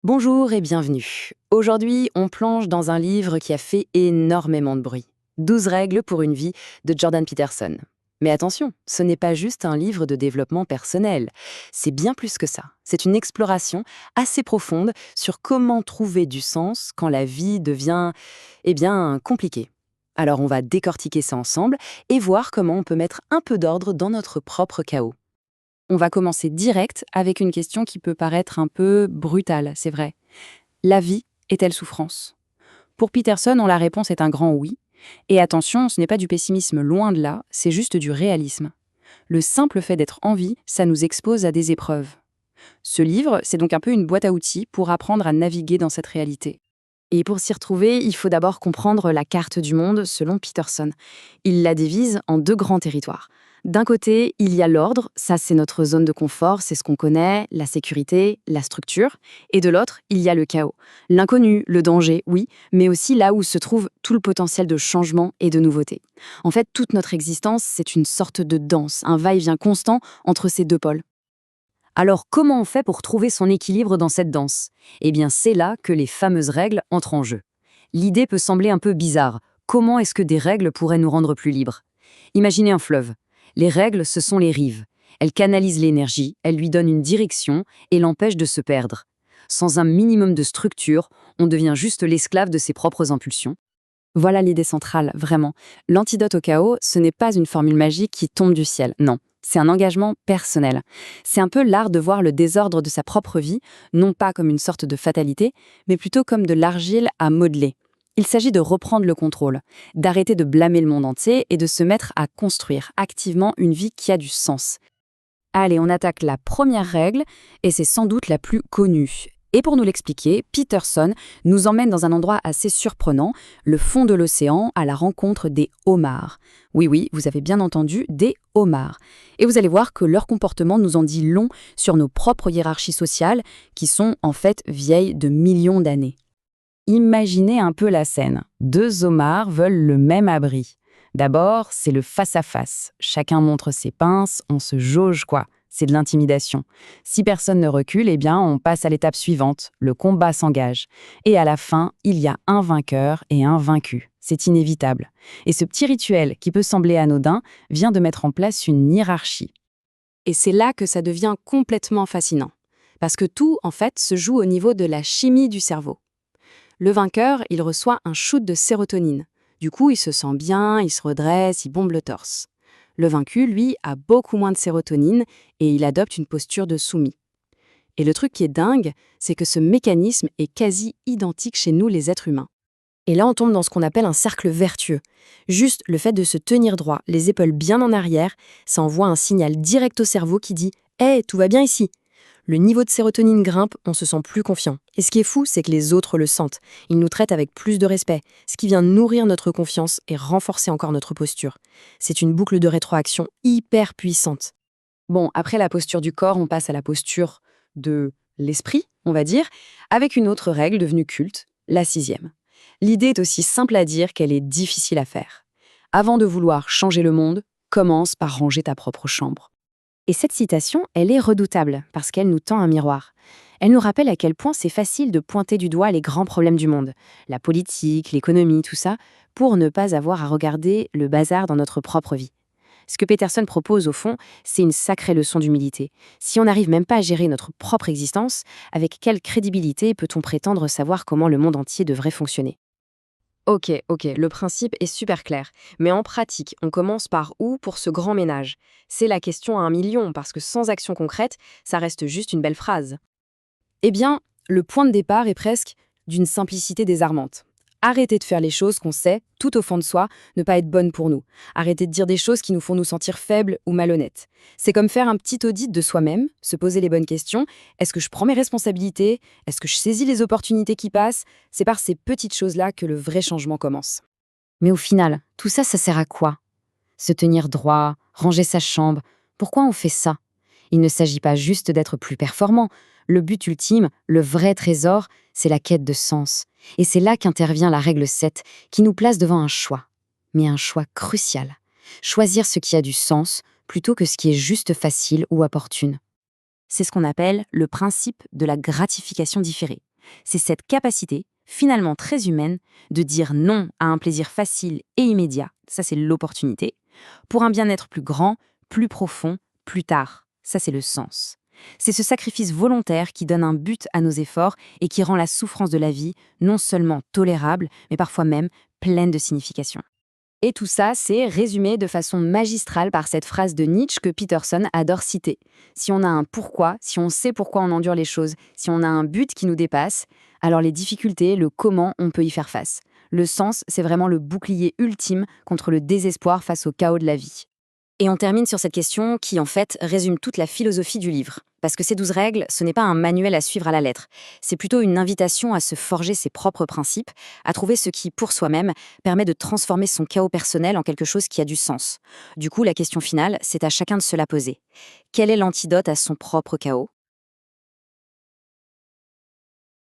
Bonjour et bienvenue. Aujourd'hui, on plonge dans un livre qui a fait énormément de bruit. 12 règles pour une vie de Jordan Peterson. Mais attention, ce n'est pas juste un livre de développement personnel. C'est bien plus que ça. C'est une exploration assez profonde sur comment trouver du sens quand la vie devient, compliquée. Alors on va décortiquer ça ensemble et voir comment on peut mettre un peu d'ordre dans notre propre chaos. On va commencer direct avec une question qui peut paraître un peu brutale, c'est vrai. La vie est-elle souffrance? Pour Peterson, la réponse est un grand oui. Et attention, ce n'est pas du pessimisme, loin de là, c'est juste du réalisme. Le simple fait d'être en vie, ça nous expose à des épreuves. Ce livre, c'est donc un peu une boîte à outils pour apprendre à naviguer dans cette réalité. Et pour s'y retrouver, il faut d'abord comprendre la carte du monde selon Peterson. Il la divise en deux grands territoires. D'un côté, il y a l'ordre, ça c'est notre zone de confort, c'est ce qu'on connaît, la sécurité, la structure. Et de l'autre, il y a le chaos. L'inconnu, le danger, oui, mais aussi là où se trouve tout le potentiel de changement et de nouveauté. En fait, toute notre existence, c'est une sorte de danse, un va-et-vient constant entre ces deux pôles. Alors comment on fait pour trouver son équilibre dans cette danse? Eh bien c'est là que les fameuses règles entrent en jeu. L'idée peut sembler un peu bizarre. Comment est-ce que des règles pourraient nous rendre plus libres? Imaginez un fleuve. Les règles, ce sont les rives. Elles canalisent l'énergie, elles lui donnent une direction et l'empêchent de se perdre. Sans un minimum de structure, on devient juste l'esclave de ses propres impulsions. Voilà l'idée centrale, vraiment. L'antidote au chaos, ce n'est pas une formule magique qui tombe du ciel, non. C'est un engagement personnel. C'est un peu l'art de voir le désordre de sa propre vie, non pas comme une sorte de fatalité, mais plutôt comme de l'argile à modeler. Il s'agit de reprendre le contrôle, d'arrêter de blâmer le monde entier et de se mettre à construire activement une vie qui a du sens. Allez, on attaque la première règle, et c'est sans doute la plus connue. Et pour nous l'expliquer, Peterson nous emmène dans un endroit assez surprenant, le fond de l'océan, à la rencontre des homards. Oui, oui, vous avez bien entendu, des homards. Et vous allez voir que leur comportement nous en dit long sur nos propres hiérarchies sociales, qui sont en fait vieilles de millions d'années. Imaginez un peu la scène. Deux homards veulent le même abri. D'abord, c'est le face-à-face. Chacun montre ses pinces, on se jauge quoi. C'est de l'intimidation. Si personne ne recule, eh bien, on passe à l'étape suivante. Le combat s'engage. Et à la fin, il y a un vainqueur et un vaincu. C'est inévitable. Et ce petit rituel, qui peut sembler anodin, vient de mettre en place une hiérarchie. Et c'est là que ça devient complètement fascinant. Parce que tout, en fait, se joue au niveau de la chimie du cerveau. Le vainqueur, il reçoit un shoot de sérotonine. Du coup, il se sent bien, il se redresse, il bombe le torse. Le vaincu, lui, a beaucoup moins de sérotonine et il adopte une posture de soumis. Et le truc qui est dingue, c'est que ce mécanisme est quasi identique chez nous les êtres humains. Et là, on tombe dans ce qu'on appelle un cercle vertueux. Juste le fait de se tenir droit, les épaules bien en arrière, ça envoie un signal direct au cerveau qui dit « Hey, tout va bien ici !» Le niveau de sérotonine grimpe, on se sent plus confiant. Et ce qui est fou, c'est que les autres le sentent. Ils nous traitent avec plus de respect, ce qui vient nourrir notre confiance et renforcer encore notre posture. C'est une boucle de rétroaction hyper puissante. Bon, après la posture du corps, on passe à la posture de l'esprit, on va dire, avec une autre règle devenue culte, la 6e. L'idée est aussi simple à dire qu'elle est difficile à faire. Avant de vouloir changer le monde, commence par ranger ta propre chambre. Et cette citation, elle est redoutable parce qu'elle nous tend un miroir. Elle nous rappelle à quel point c'est facile de pointer du doigt les grands problèmes du monde, la politique, l'économie, tout ça, pour ne pas avoir à regarder le bazar dans notre propre vie. Ce que Peterson propose au fond, c'est une sacrée leçon d'humilité. Si on n'arrive même pas à gérer notre propre existence, avec quelle crédibilité peut-on prétendre savoir comment le monde entier devrait fonctionner? Ok, le principe est super clair. Mais en pratique, on commence par où pour ce grand ménage? C'est la question à 1 million, parce que sans action concrète, ça reste juste une belle phrase. Eh bien, le point de départ est presque d'une simplicité désarmante. Arrêter de faire les choses qu'on sait, tout au fond de soi, ne pas être bonnes pour nous. Arrêter de dire des choses qui nous font nous sentir faibles ou malhonnêtes. C'est comme faire un petit audit de soi-même, se poser les bonnes questions. Est-ce que je prends mes responsabilités? Est-ce que je saisis les opportunités qui passent? C'est par ces petites choses-là que le vrai changement commence. Mais au final, tout ça, ça sert à quoi? Se tenir droit, ranger sa chambre. Pourquoi on fait ça? Il ne s'agit pas juste d'être plus performant. Le but ultime, le vrai trésor, c'est la quête de sens. Et c'est là qu'intervient la règle 7, qui nous place devant un choix. Mais un choix crucial. Choisir ce qui a du sens plutôt que ce qui est juste facile ou opportune. C'est ce qu'on appelle le principe de la gratification différée. C'est cette capacité, finalement très humaine, de dire non à un plaisir facile et immédiat, ça c'est l'opportunité, pour un bien-être plus grand, plus profond, plus tard, ça c'est le sens. C'est ce sacrifice volontaire qui donne un but à nos efforts et qui rend la souffrance de la vie non seulement tolérable, mais parfois même pleine de signification. Et tout ça, c'est résumé de façon magistrale par cette phrase de Nietzsche que Peterson adore citer. Si on a un pourquoi, si on sait pourquoi on endure les choses, si on a un but qui nous dépasse, alors les difficultés, le comment, on peut y faire face. Le sens, c'est vraiment le bouclier ultime contre le désespoir face au chaos de la vie. Et on termine sur cette question qui, en fait, résume toute la philosophie du livre. Parce que ces 12 règles, ce n'est pas un manuel à suivre à la lettre. C'est plutôt une invitation à se forger ses propres principes, à trouver ce qui, pour soi-même, permet de transformer son chaos personnel en quelque chose qui a du sens. Du coup, la question finale, c'est à chacun de se la poser. Quel est l'antidote à son propre chaos ?